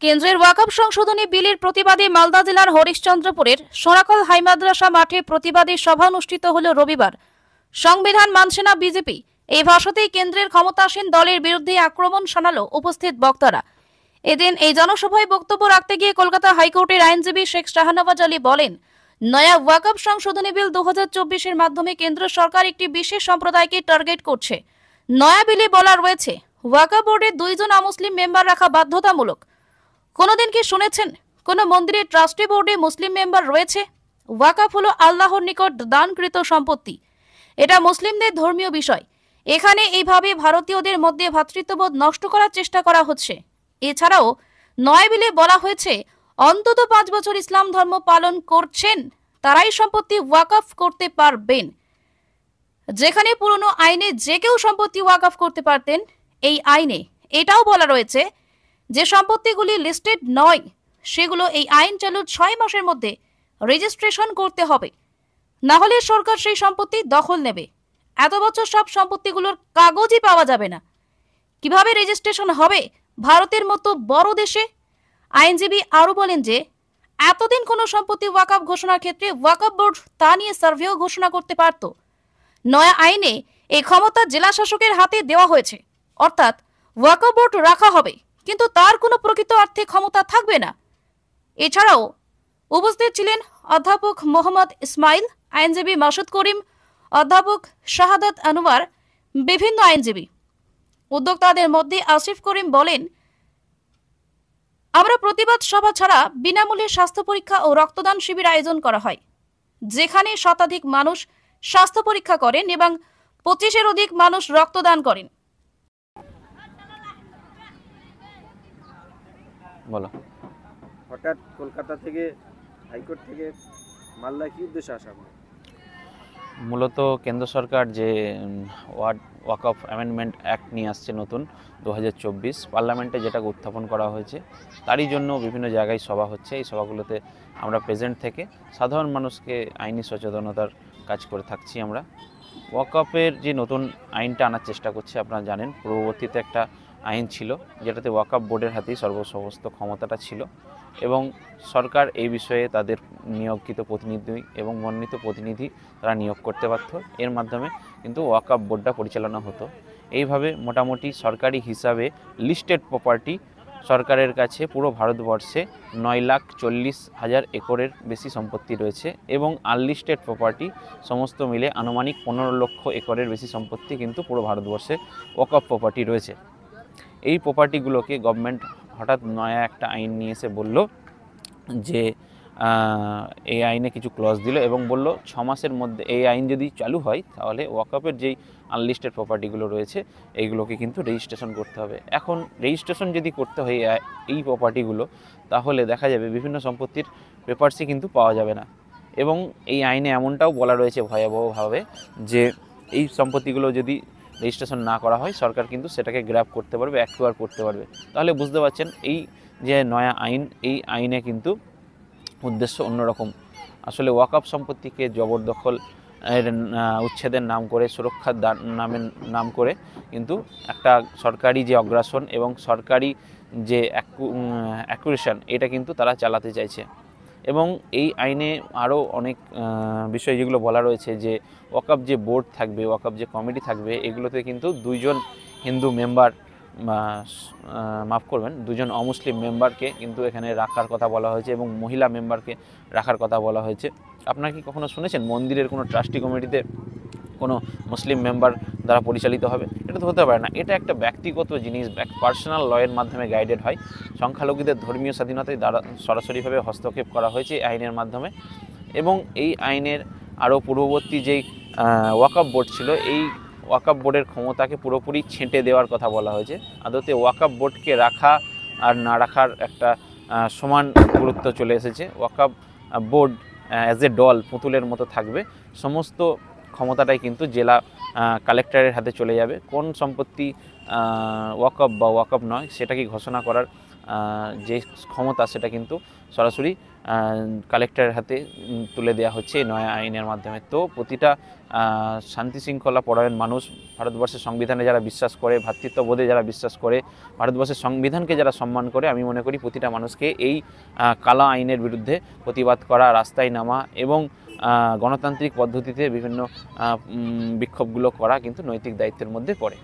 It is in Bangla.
কেন্দ্রের ওয়াকফ সংশোধনী বিলের প্রতিবাদে মালদা জেলার হরিশ্চন্দ্রপুরের সোনাকল হাই মাদ্রাসা মাঠে প্রতিবাদী সভা অনুষ্ঠিত হল রবিবার। সংবিধান মানছে না বিজেপি, এই ভাষাতেই কেন্দ্রের ক্ষমতাসীন দলের বিরুদ্ধে আক্রমণ শানালো উপস্থিত বক্তারা। এদিন এই জনসভায় বক্তব্য রাখতে গিয়ে কলকাতা হাইকোর্টের আইনজীবী শেখ শাহনওয়াজ আলী বলেন, নয়া ওয়াকফ সংশোধনী বিল 2024-এর মাধ্যমে কেন্দ্র সরকার একটি বিশেষ সম্প্রদায়কে টার্গেট করছে। নয়া বিলে বলা রয়েছে ওয়াকফ বোর্ডে 2 জন অমুসলিম মেম্বার রাখা বাধ্যতামূলক। কোনোদিন কি শুনেছেন কোন মন্দিরের ট্রাস্টি বোর্ডে মুসলিম মেম্বার রয়েছে? ওয়াকফ হলো আল্লাহর নিকট দানকৃত সম্পত্তি, এটা মুসলিমদের ধর্মীয় বিষয়। এখানে এইভাবে ভারতীয়দের মধ্যে ভ্রাতৃত্ববোধ নষ্ট করার চেষ্টা করা হচ্ছে। এছাড়াও নয় বিলে বলা হয়েছে অন্তত 5 বছর ইসলাম ধর্ম পালন করছেন তারাই সম্পত্তি ওয়াকফ করতে পারবেন। যেখানে পুরনো আইনে যে কেউ সম্পত্তি ওয়াকফ করতে পারতেন, এই আইনে এটাও বলা রয়েছে যে সম্পত্তিগুলি লিস্টেড নয় সেগুলো এই আইন চালুর 6 মাসের মধ্যে রেজিস্ট্রেশন করতে হবে, না হলে সরকার সেই সম্পত্তি দখল নেবে। এত বছর সব সম্পত্তিগুলোর কাগজই পাওয়া যাবে না, কিভাবে রেজিস্ট্রেশন হবে ভারতের মতো বড় দেশে? আইনজীবী আরো বলেন যে এতদিন কোনো সম্পত্তি ওয়াকফ ঘোষণার ক্ষেত্রে ওয়াকফ বোর্ড তা নিয়ে সার্ভেও ঘোষণা করতে পারত। নয়া আইনে এই ক্ষমতা জেলা শাসকের হাতে দেওয়া হয়েছে, অর্থাৎ ওয়াকফ বোর্ড রাখা হবে কিন্তু তার কোনো প্রকৃত অর্থে ক্ষমতা থাকবে না। এছাড়াও উপস্থিত ছিলেন অধ্যাপক মোহাম্মদ ইসমাইল, আইনজীবী মাসুদ করিম, অধ্যাপক শাহাদাত আনোয়ার, বিভিন্ন আইনজীবী। উদ্যোক্তাদের মধ্যে আসিফ করিম বলেন, আমরা প্রতিবাদ সভা ছাড়া বিনামূল্যে স্বাস্থ্য পরীক্ষা ও রক্তদান শিবির আয়োজন করা হয়, যেখানে শতাধিক মানুষ স্বাস্থ্য পরীক্ষা করেন এবং 25-এর অধিক মানুষ রক্তদান করেন। বলো। হঠাৎ কলকাতা থেকে হাইকোর্ট থেকে মালদা কি উদ্দেশ্যে আসা? মূলত কেন্দ্র সরকার যে ওয়াকফ অ্যামেন্ডমেন্ট অ্যাক্ট নিয়ে আসছে নতুন 2024 পার্লামেন্টে, যেটাকে উত্থাপন করা হয়েছে, তারই জন্য বিভিন্ন জায়গায় সভা হচ্ছে। এই সভাগুলোতে আমরা প্রেজেন্ট থেকে সাধারণ মানুষকে আইনি সচেতনতার কাজ করে থাকছি। আমরা ওয়াকফের যে নতুন আইনটা আনার চেষ্টা করছি, আপনারা জানেন পূর্ববর্তীতে একটা আইন ছিল যেটাতে ওয়াকফ বোর্ডের হাতেই সর্বসমস্ত ক্ষমতাটা ছিল এবং সরকার এই বিষয়ে তাদের নিয়োগকৃত প্রতিনিধি এবং মনোনীত প্রতিনিধি তারা নিয়োগ করতে পারত। এর মাধ্যমে কিন্তু ওয়াকফ বোর্ডটা পরিচালনা হতো। এইভাবে মোটামুটি সরকারি হিসাবে লিস্টেড প্রপার্টি সরকারের কাছে পুরো ভারতবর্ষে 9,40,000 একরের বেশি সম্পত্তি রয়েছে এবং আনলিস্টেড প্রপার্টি সমস্ত মিলে আনুমানিক 15 লক্ষ একরের বেশি সম্পত্তি কিন্তু পুরো ভারতবর্ষে ওয়াকফ প্রপার্টি রয়েছে। এই প্রপার্টিগুলোকে গভর্নমেন্ট হঠাৎ নয়া একটা আইন নিয়ে এসে বলল যে এই আইনে কিছু ক্লজ দিল এবং বলল 6 মাসের মধ্যে এই আইন যদি চালু হয় তাহলে ওয়াকফের যেই আনলিস্টেড প্রপার্টিগুলো রয়েছে এইগুলোকে কিন্তু রেজিস্ট্রেশন করতে হবে। এখন রেজিস্ট্রেশন যদি করতে হয় এই প্রপার্টিগুলো, তাহলে দেখা যাবে বিভিন্ন সম্পত্তির পেপারসই কিন্তু পাওয়া যাবে না এবং এই আইনে এমনটাও বলা রয়েছে ভয়াবহভাবে যে এই সম্পত্তিগুলো যদি রেজিস্ট্রেশন না করা হয় সরকার কিন্তু সেটাকে গ্র্যাব করতে পারবে, অ্যাকোয়ার করতে পারবে। তাহলে বুঝতে পারছেন এই যে নয়া আইন, এই আইনে কিন্তু উদ্দেশ্য অন্যরকম। আসলে ওয়াকফ সম্পত্তিকে জবরদখল উচ্ছেদের নাম করে, সুরক্ষার নামের নাম করে কিন্তু একটা সরকারি যে অগ্রাসন এবং সরকারি যে অ্যাকুরেশন, এটা কিন্তু তারা চালাতে চাইছে। এবং এই আইনে আরও অনেক বিষয় যেগুলো বলা রয়েছে যে ওয়াকফ যে বোর্ড থাকবে, ওয়াকফ যে কমিটি থাকবে, এগুলোতে কিন্তু 2 জন হিন্দু মেম্বার, মাফ করবেন 2 জন অমুসলিম মেম্বারকে কিন্তু এখানে রাখার কথা বলা হয়েছে এবং মহিলা মেম্বারকে রাখার কথা বলা হয়েছে। আপনারা কি কখনো শুনেছেন মন্দিরের কোনো ট্রাস্টি কমিটিতে কোনো মুসলিম মেম্বার দ্বারা পরিচালিত হবে? এটা তো হতে পারে না। এটা একটা ব্যক্তিগত জিনিস, পার্সোনাল লয়ের মাধ্যমে গাইডেড হয়। সংখ্যালঘুদের ধর্মীয় স্বাধীনতায় দ্বারা সরাসরিভাবে হস্তক্ষেপ করা হয়েছে এই আইনের মাধ্যমে এবং এই আইনের আরও পূর্ববর্তী যেই ওয়াকফ বোর্ড ছিল, এই ওয়াকফ বোর্ডের ক্ষমতাকে পুরোপুরি ছেঁটে দেওয়ার কথা বলা হয়েছে। আদতে ওয়াকফ বোর্ডকে রাখা আর না রাখার একটা সমান গুরুত্ব চলে এসেছে। ওয়াকফ বোর্ড অ্যাজ এ ডল পুতুলের মতো থাকবে, সমস্ত ক্ষমতাটাই কিন্তু জেলা কালেক্টরের হাতে চলে যাবে। কোন সম্পত্তি ওয়াকফ বা ওয়াকফ নয় সেটা কি ঘোষণা করার যে ক্ষমতা সেটা কিন্তু সরাসরি কালেক্টরের হাতে তুলে দেওয়া হচ্ছে এই নয়া আইনের মাধ্যমে। তো প্রতিটা শান্তি শৃঙ্খলা পরায়ণ মানুষ, ভারতবর্ষের সংবিধানে যারা বিশ্বাস করে, ভ্রাতৃত্ববোধে যারা বিশ্বাস করে, ভারতবর্ষের সংবিধানকে যারা সম্মান করে, আমি মনে করি প্রতিটা মানুষকে এই কালা আইনের বিরুদ্ধে প্রতিবাদ করা, রাস্তায় নামা এবং গণতান্ত্রিক পদ্ধতিতে বিভিন্ন বিক্ষোভগুলো করা কিন্তু নৈতিক দায়িত্বের মধ্যে পড়ে।